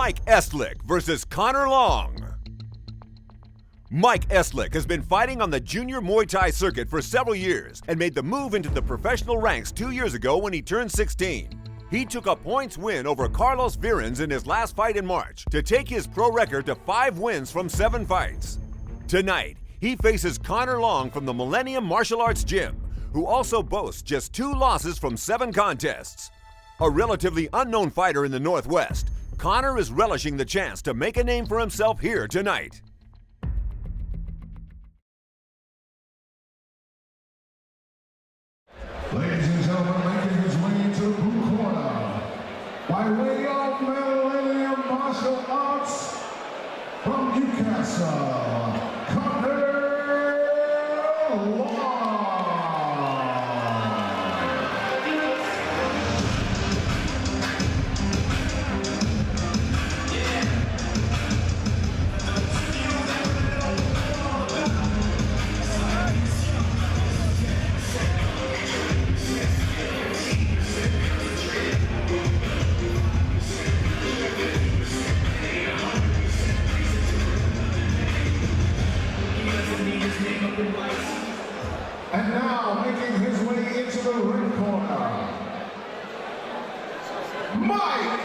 Mike Estlick versus Connor Long. Mike Estlick has been fighting on the junior Muay Thai circuit for several years and made the move into the professional ranks 2 years ago when he turned 16. He took a points win over Carlos Virens in his last fight in March to take his pro record to 5 wins from 7 fights. Tonight, he faces Connor Long from the Millennium Martial Arts Gym, who also boasts just 2 losses from 7 contests. A relatively unknown fighter in the Northwest, Connor is relishing the chance to make a name for himself here tonight. Ladies and gentlemen, making his way into the blue corner, by way of Millennium Martial Arts from Newcastle, Connor Long. And now, making his way into the ring corner, Mike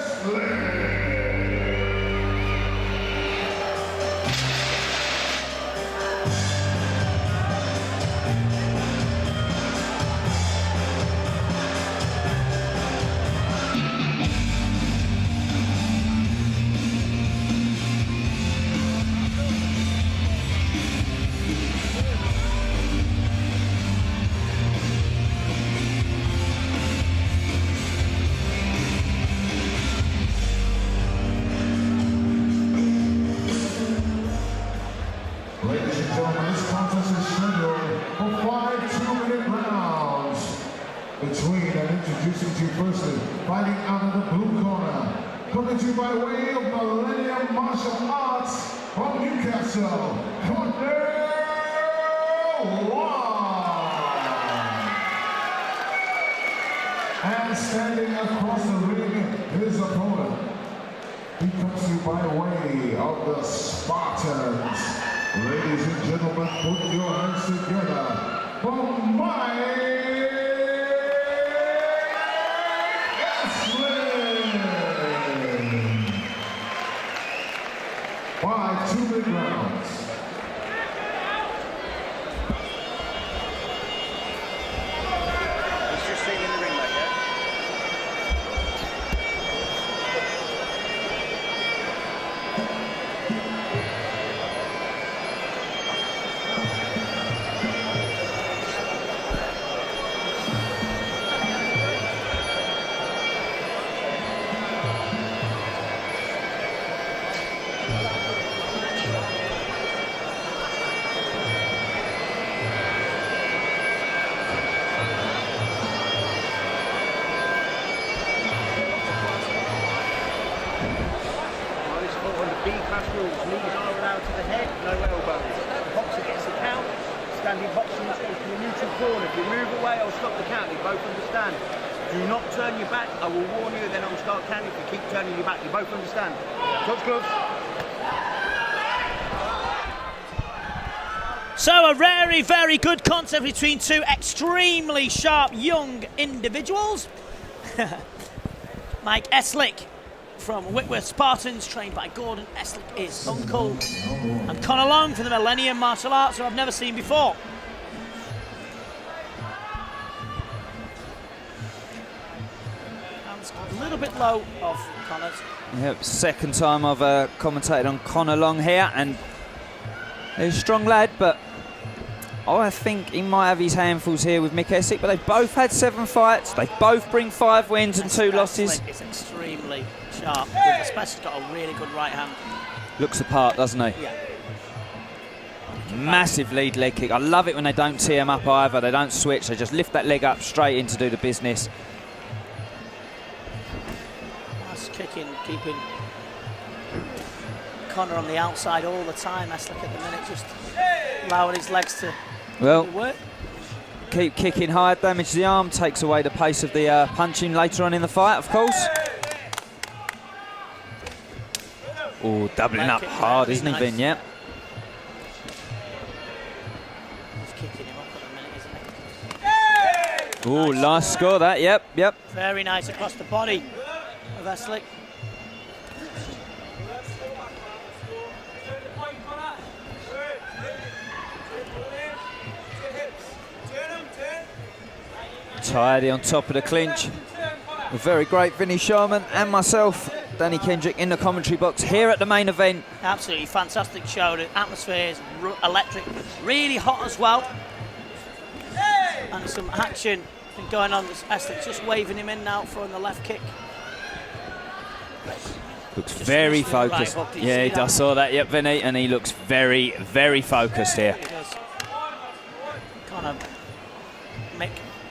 Estlick. Ladies and gentlemen, this contest is scheduled for 5 2-minute rounds. Between and introducing to you firstly, fighting out of the blue corner, coming to you by way of Millennium Martial Arts from Newcastle, Connor Long. And standing across the ring, his opponent. He comes to you by way of the Spartans. Ladies and gentlemen, put your hands together for Mike Estlick. 5 2-minute rounds. He's just sitting in the ring like that. Rules. Knees are allowed to the head, no elbows. The boxer gets the count. Standing boxing must go to the neutral corner. If you move away, I'll stop the count. You both understand. Do not turn your back. I will warn you, then I'll start counting. If you keep turning your back, you both understand. Touch gloves. So a very, very good contest between 2 extremely sharp young individuals. Mike Estlick from Whitworth Spartans, trained by Gordon. Estlick is uncle. And Connor Long from the Millennium Martial Arts, who I've never seen before. Hands a little bit low of Connor's. Yep, second time I've commentated on Connor Long here, and he's a strong lad, but I think he might have his handfuls here with Mick Estlick, but they've both had 7 fights. They both bring 5 wins and 2 losses. It's extremely sharp, especially got a really good right hand. Looks the part, doesn't he? Yeah. Massive lead leg kick. I love it when they don't tee him up either. They don't switch. They just lift that leg up straight in to do the business. Nice kicking, keeping Connor on the outside all the time. Estlick at the minute just allowing his legs to work. Keep kicking high, damage the arm, takes away the pace of the punching later on in the fight, of course. Oh, doubling up hard, isn't he, Vin? Yeah. He's kicking him up at the minute, isn't he? Oh, nice score that. Yep. Very nice across the body of Estlick. Tidy on top of the clinch. A very great Vinny Sharman and myself, Danny Kendrick, in the commentary box here at the main event. Absolutely fantastic show. The atmosphere is electric, really hot as well. And some action been going on. Estlick just waving him in and out, throwing the left kick. Looks very focused. Right, yeah, I saw that, yep, Vinny, and he looks very, very focused here. He does. Kind of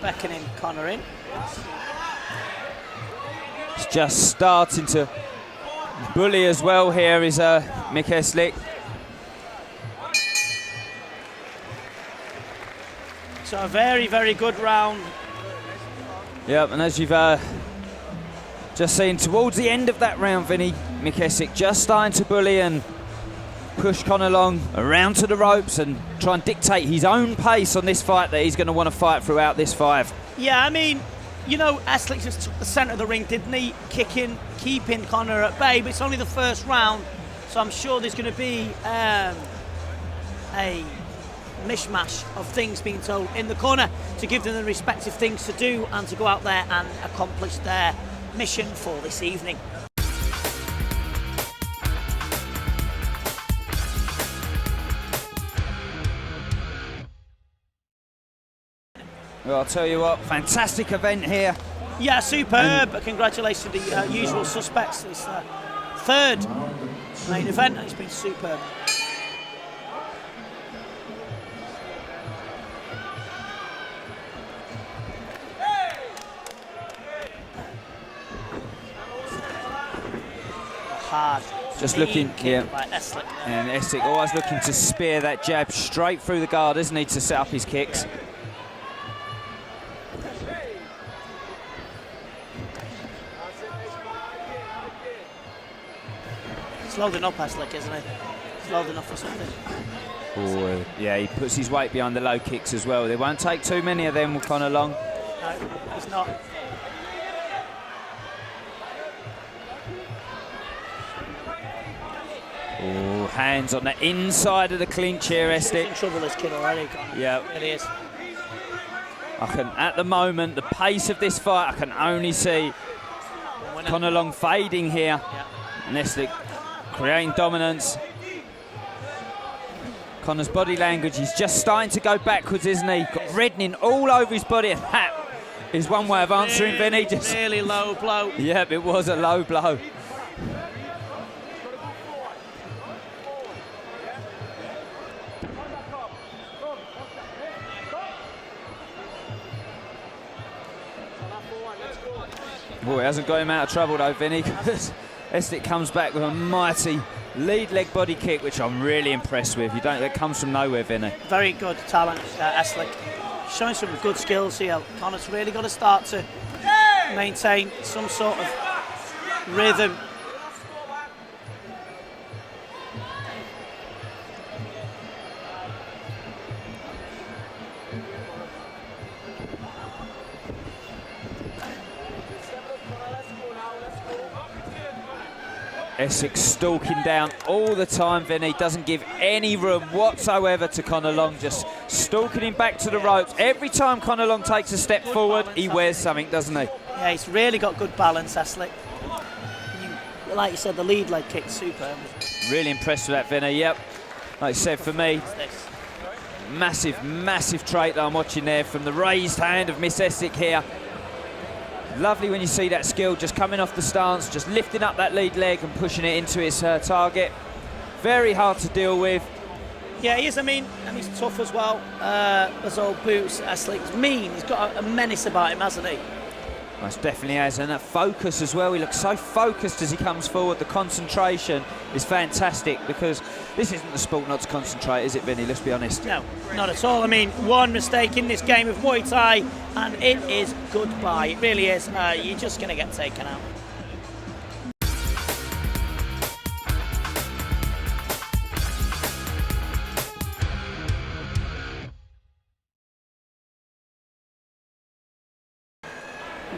beckoning Connor in. He's just starting to bully as well here is Mick Estlick. So a very, very good round. Yep, and as you've just seen towards the end of that round, Vinny, Mick Estlick just starting to bully and push Connor Long around to the ropes and try and dictate his own pace on this fight that he's going to want to fight throughout this 5. Yeah, I mean, you know, Estlick just took the centre of the ring, didn't he? Keeping Connor at bay, but it's only the first round, so I'm sure there's going to be a mishmash of things being told in the corner to give them the respective things to do and to go out there and accomplish their mission for this evening. Well, I'll tell you what, fantastic event here. Yeah, superb. Congratulations to the usual suspects. It's the 3rd main event and it's been superb. Hard. Just looking here. By Estlick. And Estlick always looking to spear that jab straight through the guard, isn't he, to set up his kicks. He's loading up, Estlick, isn't he? He's loading up for something. Oh, yeah, he puts his weight behind the low kicks as well. They won't take too many of them with Connor Long. No, he's not. Oh, hands on the inside of the clinch here, He's in Estlick. trouble, this kid already, Connor. Yeah. He really is. At the moment, the pace of this fight, I can only see Connor Long fading here. Yeah. And Estlick creating dominance. Connor's body language, he's just starting to go backwards, isn't he? Got reddening all over his body, and that is one way of answering, Vinny. Just really low blow. Yep, it was a low blow. Boy, it hasn't got him out of trouble though, Vinny, because Estlick comes back with a mighty lead leg body kick, which I'm really impressed with. That comes from nowhere, Vinny. Very good talent, Estlick. Showing some good skills here. Connor's really got to start to maintain some sort of rhythm. Estlick stalking down all the time, Vinny. Doesn't give any room whatsoever to Connor Long. Just stalking him back to the ropes. Every time Connor Long takes a step forward, he wears something, doesn't he? Yeah, he's really got good balance, Estlick. Like you said, the lead leg kick's superb. Really impressed with that, Vinny. Yep. Like I said, for me, massive, massive trait that I'm watching there from the raised hand of Miss Estlick here. Lovely when you see that skill just coming off the stance, just lifting up that lead leg and pushing it into his target. Very hard to deal with. Yeah, he is. I mean, and he's tough as well. Those old boots, Estlick's mean. He's got a menace about him, hasn't he? Most definitely has, and that focus as well. He looks so focused as he comes forward. The concentration is fantastic, because this isn't the sport not to concentrate, is it, Vinny? Let's be honest. No, not at all. I mean, one mistake in this game of Muay Thai and it is goodbye. It really is. You're just going to get taken out.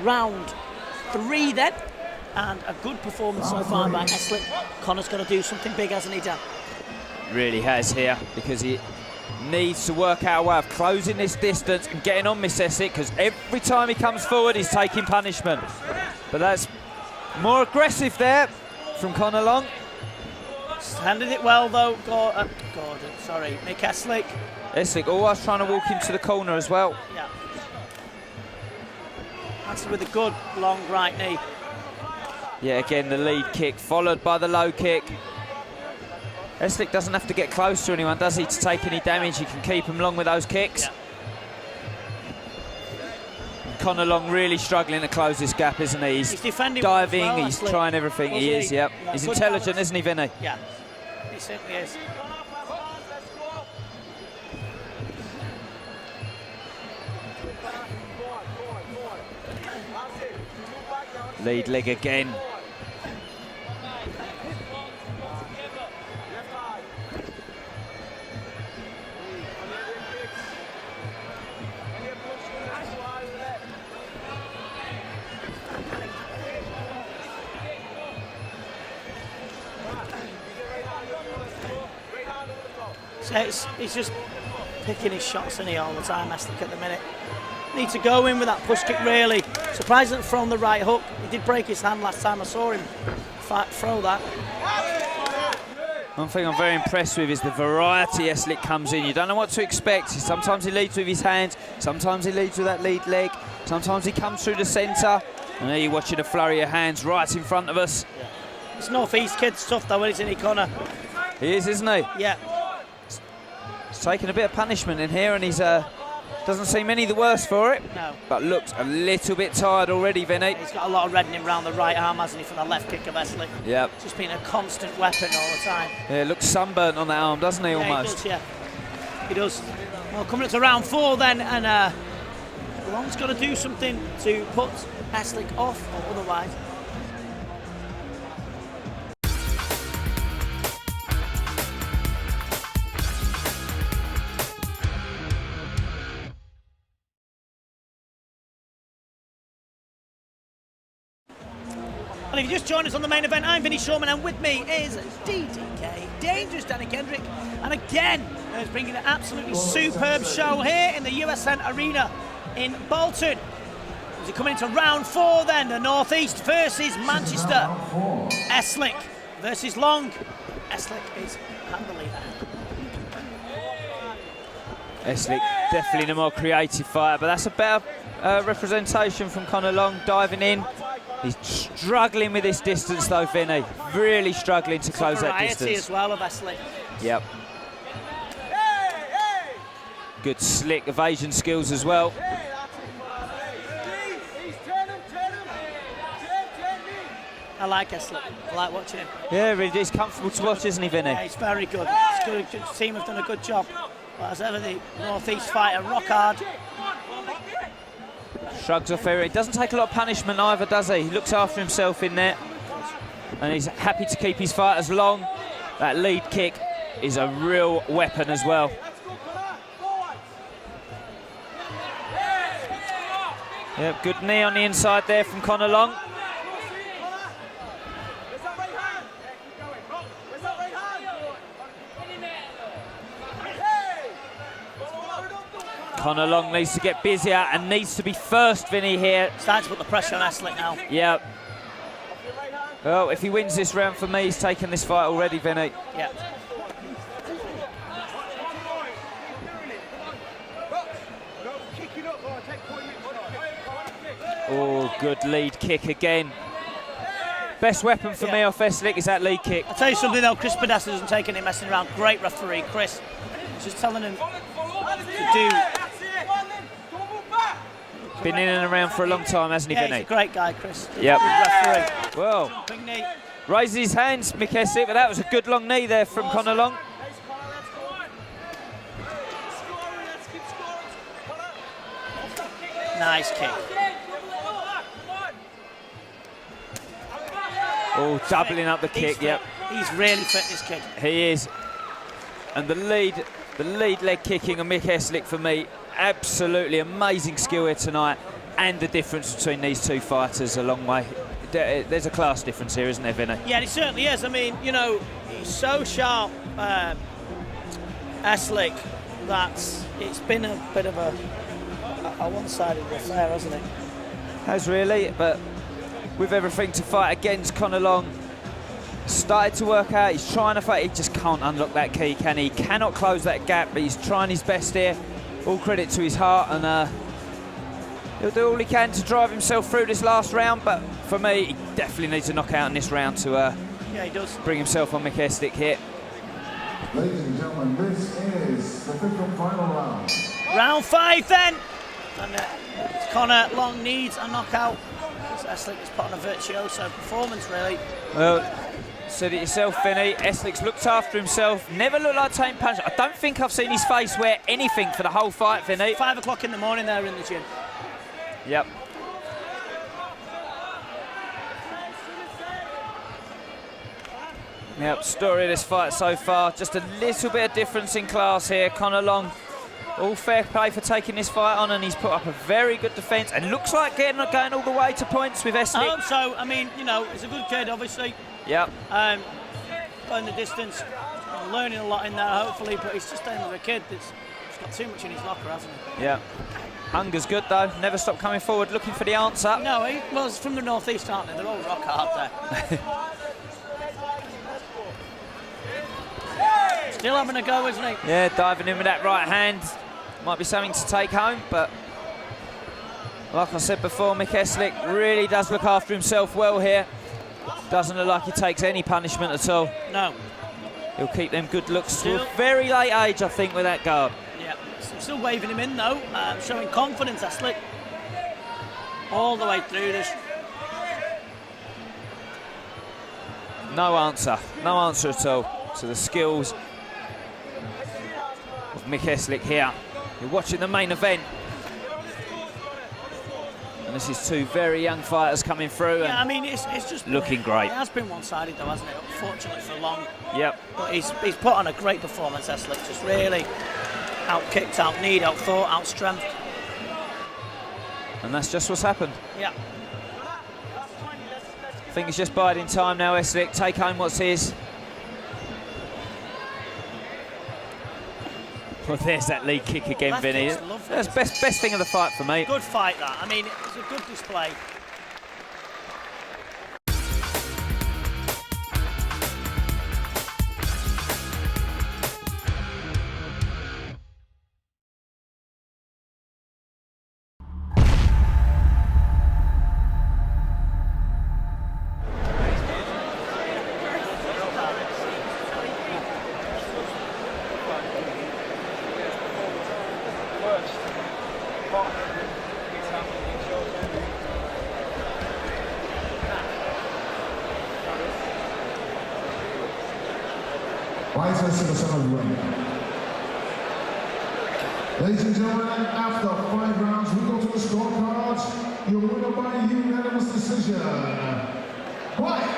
round 3 then, and a good performance so far by Estlick. Connor's got to do something big, hasn't he, Dan? Really has here, because he needs to work out a way of closing this distance and getting on Miss Estlick, because every time he comes forward he's taking punishment. But that's more aggressive there from Connor Long. Handed it well though, Mick Estlick. Estlick always trying to walk into the corner as well. Yeah. Answered with a good long right knee. Yeah, again the lead kick followed by the low kick. Estlick doesn't have to get close to anyone, does he, to take any damage? He can keep him long with those kicks. Yeah. Connor Long really struggling to close this gap, isn't he? He's defending diving, well, he's trying everything. He is, yep. Yeah, he's intelligent, balance. isn't he, Vinny? Yeah, he certainly is. Lead leg again. So he's just picking his shots, isn't he, all the time, Estlick, at the minute. Needs to go in with that push kick, really. Surprised that from the right hook. He did break his hand last time I saw him throw that. One thing I'm very impressed with is the variety Estlick comes in. You don't know what to expect. Sometimes he leads with his hands, sometimes he leads with that lead leg, sometimes he comes through the centre. And there you're watching a flurry of hands right in front of us. Yeah. This North East kid's tough though, isn't he, Connor? He is, isn't he? Yeah. He's taking a bit of punishment in here, and he's doesn't seem any the worse for it. No. But looks a little bit tired already, Vinny. He's got a lot of reddening around the right arm, hasn't he, from the left kick of Estlick? Yep. Just being a constant weapon all the time. Yeah, looks sunburnt on that arm, doesn't he, almost? He does, yeah. He does. Well, coming up to round 4 then, and Long's got to do something to put Estlick off, or otherwise. And if you just joined us on the main event, I'm Vinny Shawman, and with me is DDK, Dangerous Danny Kendrick. And again, he's bringing an absolutely superb show here in the USN Arena in Bolton. As we coming into round 4 then, the North East versus Manchester. Estlick versus Long. Estlick is handily there. Estlick definitely the more creative fighter, but that's a better representation from Connor Long, diving in. He's struggling with this distance though, Vinny. Really struggling to close that distance. Variety as well of Estlick. Yep. Good slick evasion skills as well. I like Estlick. I like watching him. Yeah, really, he's comfortable to watch, isn't he, Vinny? Yeah, he's very good. It's good. The team have done a good job. But as ever, the North East fighter, rock hard. Shrugs off area. He doesn't take a lot of punishment either, does he? He looks after himself in there. And he's happy to keep his fighters long. That lead kick is a real weapon as well. Yep, good knee on the inside there from Connor Long. Connor Long needs to get busier and needs to be first, Vinny, here. Starting to put the pressure on Estlick now. Yeah. Well, if he wins this round for me, he's taken this fight already, Vinny. Yeah. Oh, good lead kick again. Best weapon for me off Estlick is that lead kick. I'll tell you something though, Chris Podesta doesn't take any messing around. Great referee, Chris. He's just telling him to do. Been in and around for a long time, hasn't he, Yeah, Vinny? he's a great guy, Chris. Yep. Good referee. Well, Big knee. raises his hands, Mick Estlick, but that was a good long knee there from Connor Long. Nice kick. Oh, doubling up the kick, yep. He's really fit, this kid. He is. And the lead leg kicking of Mick Estlick for me, absolutely amazing skill here tonight. and the difference between these two fighters a long way. There's a class difference here, isn't there, Vinny? Yeah, it certainly is. I mean, you know, he's so sharp, Estlick, that it's been a bit of a one-sided affair, hasn't it? Has really, but with everything to fight against, Conor Long started to work out. He's trying to fight. He just can't unlock that key, can he? He cannot close that gap, but he's trying his best here. All credit to his heart, and he'll do all he can to drive himself through this last round, but for me, he definitely needs a knockout in this round to yeah, he does. Bring himself on Mick Estlick here. Ladies and gentlemen, this is the fifth and final round. Round 5 then. And Conor Long needs a knockout. Estlick has put on a virtuoso performance, really. Well, said it yourself, Vinny. Estlick's looked after himself. Never looked like taking punches. I don't think I've seen his face wear anything for the whole fight, Vinny. 5 o'clock in the morning there in the gym. Yep. Yep, story of this fight so far. Just a little bit of difference in class here. Conor Long, all fair play for taking this fight on, and he's put up a very good defence and looks like going all the way to points with Estlick. I hope so. I mean, you know, he's a good kid, obviously. Yep. Going the distance, learning a lot in there, hopefully, but he's just another kid that's got too much in his locker, hasn't he? Yeah. Hunger's good, though. Never stop coming forward, looking for the answer. No, well, it's from the northeast, aren't they? They're all rock hard there. Still having a go, isn't he? Yeah, diving in with that right hand. Might be something to take home, but like I said before, Mick Estlick really does look after himself well here. Doesn't look like he takes any punishment at all. No. He'll keep them good looks to a very late age, I think, with that guard. Yeah, still waving him in, though. Showing confidence, Estlick. All the way through this. No answer at all to the skills of Mick Estlick here. You're watching the main event. And this is two very young fighters coming through. Yeah, I mean, it's just looking great. It has been one-sided, though, hasn't it? Unfortunately for Long. Yep. But he's put on a great performance, Estlick. Just really out-kicked, out-kneed, out-thought, out-strength. And that's just what's happened. Yeah. I think he's just biding time now, Estlick. Take home what's his. Well, there's that lead kick again, That Vinny. kick's lovely. That's best thing of the fight for me. Good fight, that. I mean, it's a good display. Fighters to the center of the ring. Ladies and gentlemen, after 5 rounds, we go to the scorecards. Your winner by unanimous decision. Fight!